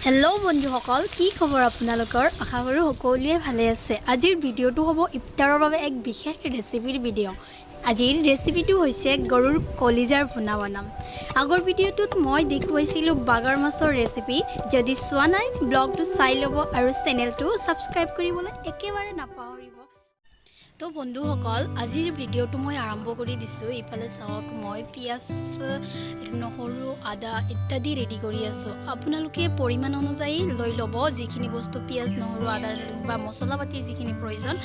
hello बंधुসকল কি খবৰ আপোনালোকৰ আশা কৰো সকলোৱে ভালে আছে আজিৰ ভিডিওটো হ'ব ইফতাৰৰ বাবে এক বিশেষ ৰেচিপিৰ ভিডিও আজিৰ ৰেচিপিটো হৈছে গৰুৰ কলিজাৰ ভুনা বনাম আগৰ ভিডিওটোত মই দেখুৱাইছিলো বাগাৰ মাছৰ ৰেচিপি যদি চোৱা নাই ব্লগটো চাই লব আৰু চেনেলটো সাবস্ক্ৰাইব কৰিবলৈ একেবাৰে নাপাহৰিব তো বন্ধুসকল আজিৰ ভিডিওটো মই আৰম্ভ কৰি দিছো ইফালে চাওক মই পিয়াজ নহৰু আদা ইত্যাদি ৰেডি কৰি আছো আপোনালোকে পৰিমাণ অনুযায়ী লৈ লব যিখিনি বস্তু পিয়াজ নহৰু আদা বা মছলা পাতিৰ যিখিনি প্ৰয়োজন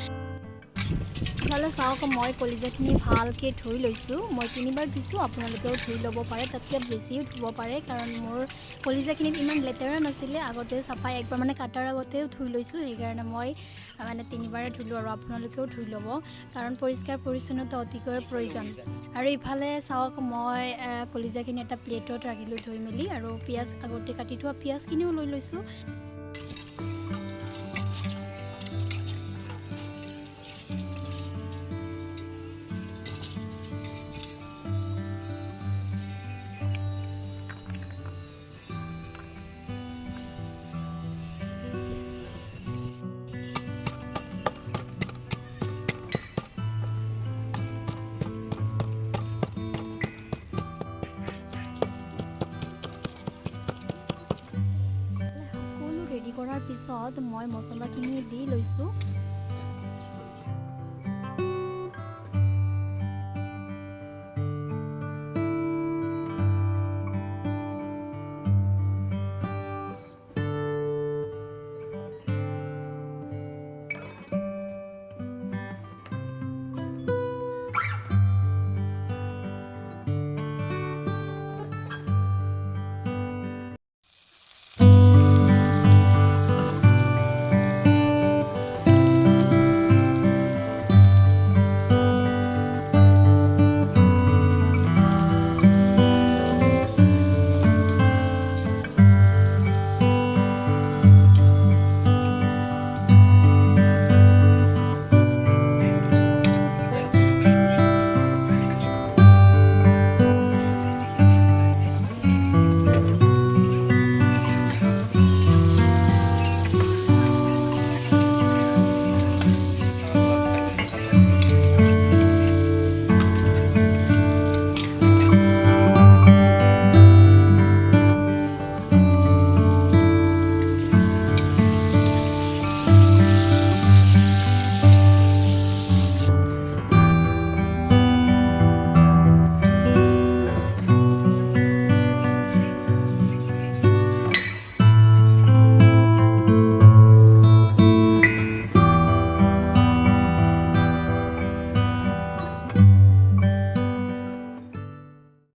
ইফালে চাওক মই কলিজাখিনি ভালকে ধুই লৈছো মই তিনিবাৰ ধুইছো আপোনালোকেও ধুই ল'ব পাৰে তাতকৈ বেছিও ধুব পাৰে কাৰণ মোৰ কলিজাখিনিত ইমান লেতেৰা নাছিলে আগতে চাফাই একবাৰ মানে কাটাৰ আগতেও ধুই লৈছো সেইকাৰণে মই মানে তিনিবাৰে ধুলো আৰু আপোনালোকেও ধুই ল'ব কাৰণ পৰিষ্কাৰ পৰিচ্ছন্নতা অতিকৈ প্ৰয়োজন আৰু ইফালে চাওক মই কলিজাখিনি এটা প্লেটত ৰাখিলো ধুই মেলি আৰু পিয়াজ আগতে কাটি থোৱা পিয়াজখিনিও লৈ লৈছো কৰাৰ পিছত মই মছলাখিনি দি লৈছো